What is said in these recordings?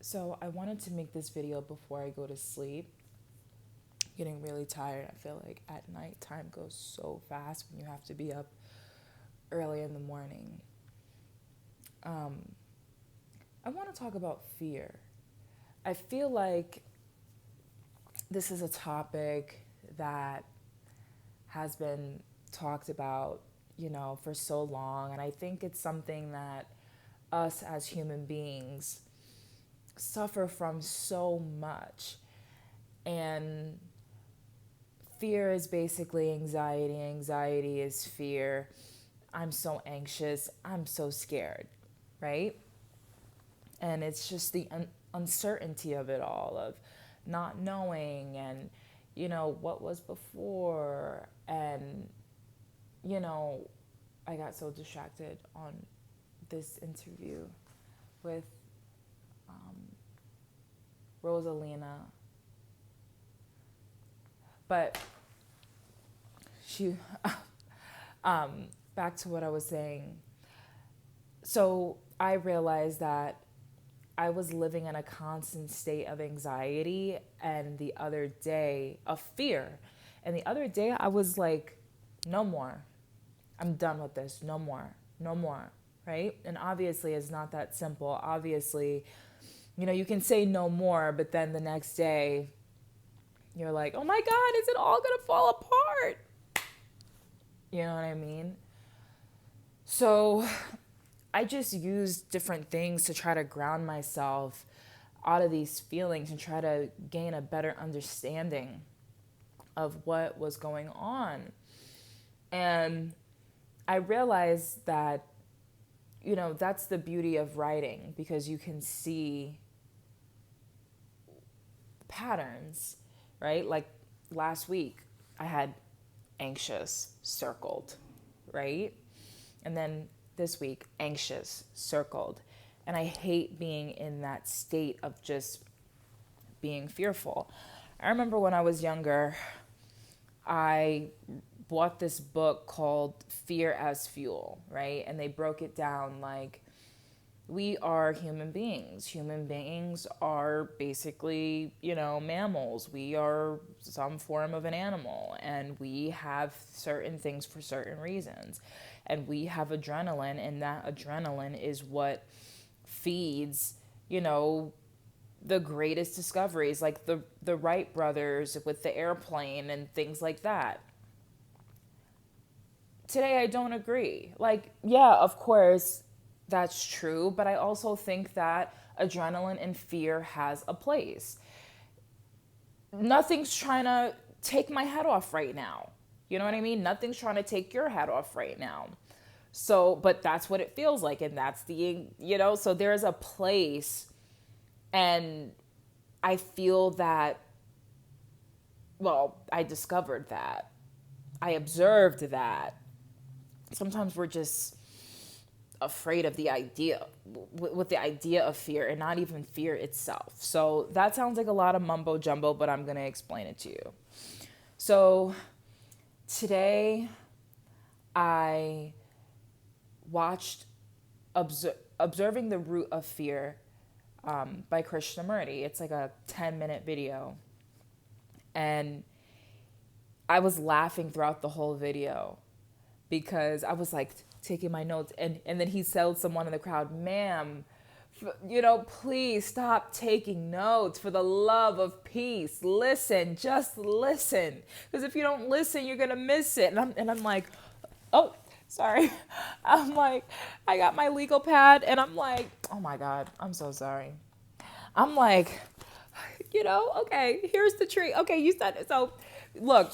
So I wanted to make this video before I go to sleep. Getting really tired. I feel like at night time goes so fast when you have to be up early in the morning. Um, I want to talk about fear. I feel like this is a topic that has been talked about, for so long. And I think it's something that us as human beings suffer from so much. And fear is basically anxiety. Anxiety is fear. I'm so anxious. I'm so scared, right? And it's just the uncertainty of it all, of not knowing and, what was before. And, you know, I got so distracted on this interview with Rosalina. But she, back to what I was saying. So I realized that I was living in a constant state of anxiety and the other day of fear. And the other day I was like, no more. I'm done with this. No more. No more. Right? And obviously it's not that simple. Obviously, you can say no more, but then the next day you're like, oh my God, is it all going to fall apart? You know what I mean? So I just use different things to try to ground myself out of these feelings and try to gain a better understanding of what was going on. And I realized that, that's the beauty of writing, because you can see patterns, right? Like last week, I had anxious circled, right? And then this week, anxious circled. And I hate being in that state of just being fearful. I remember when I was younger, I bought this book called Fear as Fuel, right? And they broke it down like, we are human beings. Human beings are basically, mammals. We are some form of an animal, and we have certain things for certain reasons. And we have adrenaline, and that adrenaline is what feeds, the greatest discoveries, like the Wright brothers with the airplane and things like that. Today I don't agree. Like, yeah, of course, that's true, but I also think that adrenaline and fear has a place. Nothing's trying to take my head off right now. You know what I mean? Nothing's trying to take your head off right now. So, but that's what it feels like. And that's so there's a place. And I feel that, well, I discovered that. I observed that. Sometimes we're just afraid of the idea, with the idea of fear, and not even fear itself. So that sounds like a lot of mumbo jumbo, but I'm going to explain it to you. So today I watched Observing the Root of Fear by Krishnamurti. It's like a 10-minute video. And I was laughing throughout the whole video because I was like taking my notes. And then he told someone in the crowd, ma'am, please stop taking notes, for the love of peace. Listen, just listen. Because if you don't listen, you're going to miss it. And I'm like, oh, sorry. I'm like, I got my legal pad and I'm like, oh my God, I'm so sorry. I'm like, okay, here's the tree. Okay, you said it. So look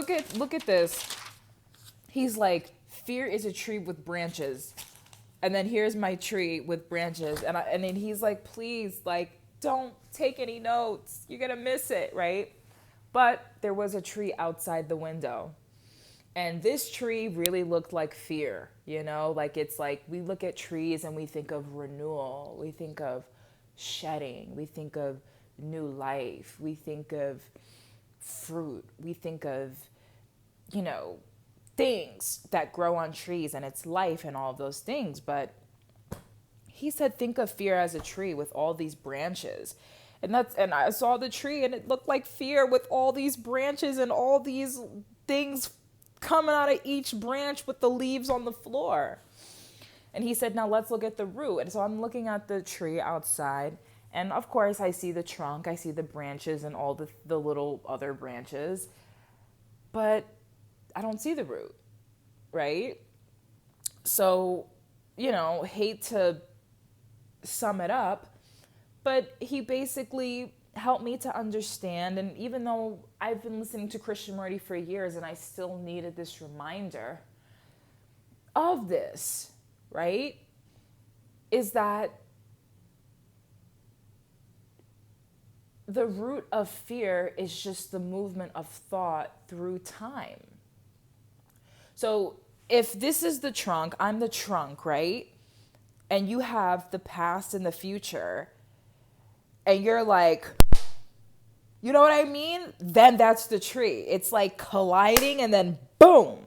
at this. He's like, fear is a tree with branches. And then here's my tree with branches. And then he's like, please, like, don't take any notes. You're going to miss it, right? But there was a tree outside the window. And this tree really looked like fear, like it's like we look at trees and we think of renewal. We think of shedding. We think of new life. We think of fruit. We think of, things that grow on trees, and it's life and all of those things. But he said, think of fear as a tree with all these branches. And I saw the tree and it looked like fear with all these branches and all these things coming out of each branch with the leaves on the floor. And he said, now let's look at the root. And so I'm looking at the tree outside. And of course, I see the trunk, I see the branches and all the little other branches. But I don't see the root, right? So, hate to sum it up, but he basically helped me to understand. And even though I've been listening to Krishnamurti for years and I still needed this reminder of this, right? Is that the root of fear is just the movement of thought through time. So if this is the trunk, I'm the trunk, right? And you have the past and the future, and you're like, you know what I mean? Then that's the tree. It's like colliding and then boom.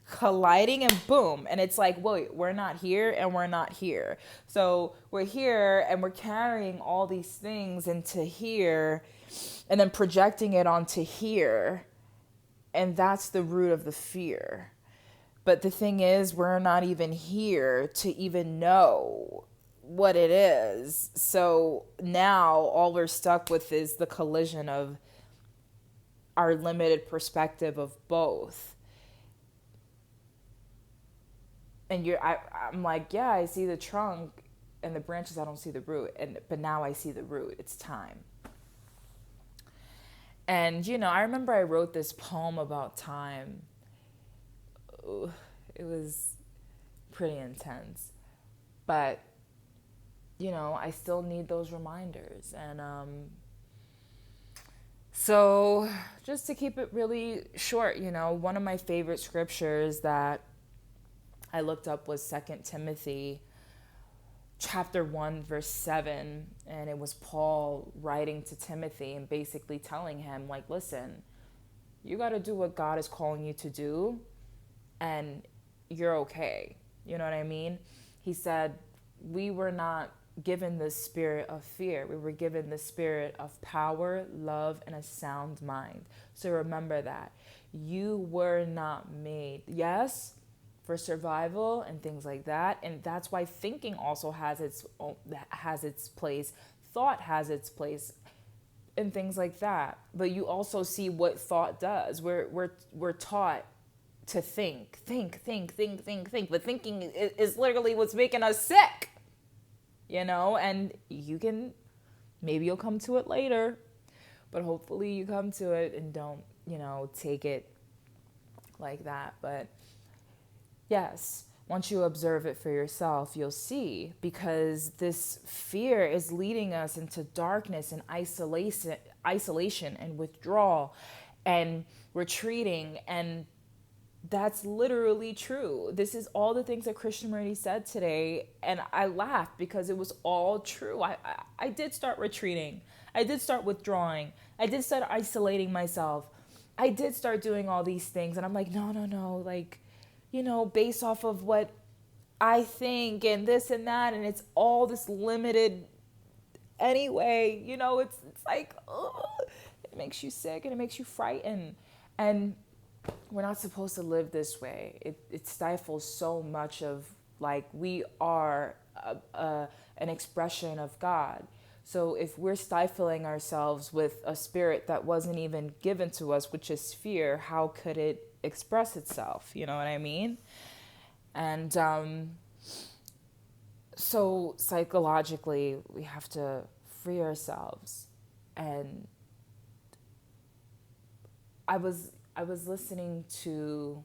Colliding and boom. And it's like, wait, we're not here and we're not here. So we're here and we're carrying all these things into here and then projecting it onto here. And that's the root of the fear. But the thing is, we're not even here to even know what it is. So now all we're stuck with is the collision of our limited perspective of both. And I'm like, yeah, I see the trunk and the branches, I don't see the root. But now I see the root. It's time. And, I remember I wrote this poem about time. Ooh, it was pretty intense. But, I still need those reminders. And so just to keep it really short, one of my favorite scriptures that I looked up was 2 Timothy chapter 1, verse 7. And it was Paul writing to Timothy and basically telling him, like, listen, you got to do what God is calling you to do and you're okay. You know what I mean? He said, we were not given the spirit of fear. We were given the spirit of power, love, and a sound mind. So remember that. You were not made. Yes, for survival and things like that. And that's why thinking also has its place. Thought has its place and things like that. But you also see what thought does. We're taught to think. But thinking is literally what's making us sick. And maybe you'll come to it later, but hopefully you come to it and don't, take it like that. But yes, once you observe it for yourself, you'll see, because this fear is leading us into darkness and isolation and withdrawal and retreating. And that's literally true. This is all the things that Krishnamurti said today. And I laughed because it was all true. I did start retreating. I did start withdrawing. I did start isolating myself. I did start doing all these things. And I'm like, no. Like, based off of what I think and this and that. And it's all this limited anyway. It's like, ugh, it makes you sick and it makes you frightened. And we're not supposed to live this way. It stifles so much of, like, we are an expression of God. So if we're stifling ourselves with a spirit that wasn't even given to us, which is fear, how could it express itself? You know what I mean? And so psychologically, we have to free ourselves. And I was listening to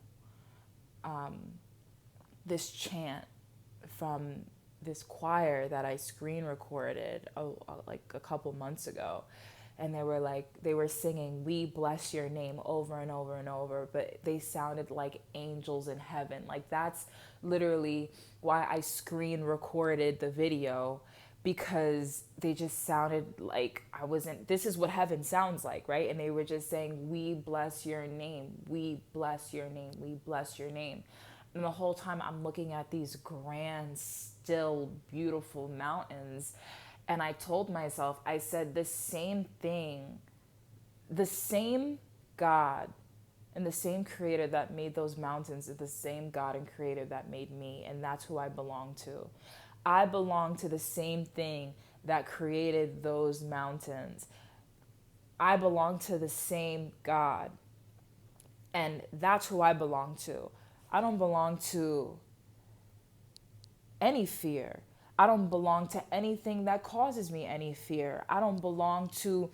this chant from this choir that I screen recorded like a couple months ago. And they were singing, "We bless your name" over and over and over, but they sounded like angels in heaven. Like, that's literally why I screen recorded the video, because they just sounded like this is what heaven sounds like, right? And they were just saying, "We bless your name, we bless your name, we bless your name." And the whole time I'm looking at these grand still beautiful mountains. And I told myself, I said, the same thing, the same God and the same creator that made those mountains is the same God and creator that made me. And that's who I belong to. I belong to the same thing that created those mountains. I belong to the same God. And that's who I belong to. I don't belong to any fear. I don't belong to anything that causes me any fear. I don't belong to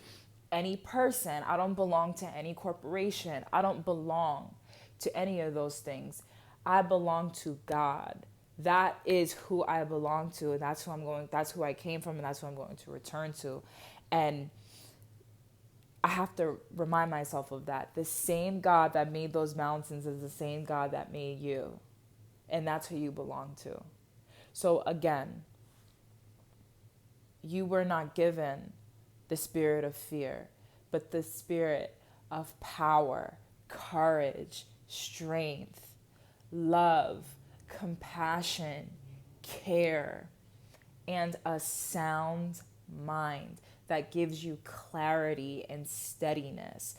any person. I don't belong to any corporation. I don't belong to any of those things. I belong to God. That is who I belong to, and that's who I came from, and that's who I'm going to return to. And I have to remind myself of that. The same God that made those mountains is the same God that made you. And that's who you belong to. So again, you were not given the spirit of fear, but the spirit of power, courage, strength, love, compassion, care, and a sound mind that gives you clarity and steadiness.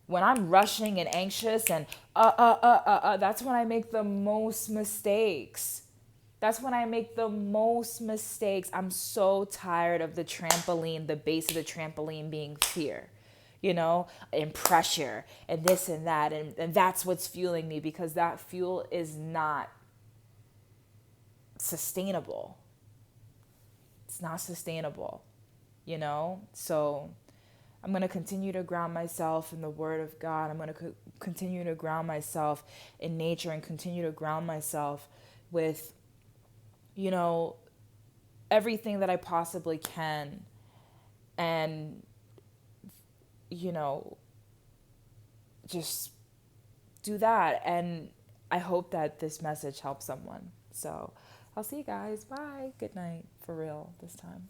When I'm rushing and anxious and that's when I make the most mistakes. That's when I make the most mistakes. I'm so tired of the trampoline, the base of the trampoline being fear, and pressure and this and that. And that's what's fueling me, because that fuel is not sustainable. It's not sustainable, So I'm going to continue to ground myself in the Word of God. I'm going to continue to ground myself in nature and continue to ground myself with, everything that I possibly can. And, just do that. And I hope that this message helps someone. So I'll see you guys. Bye. Good night. For real this time.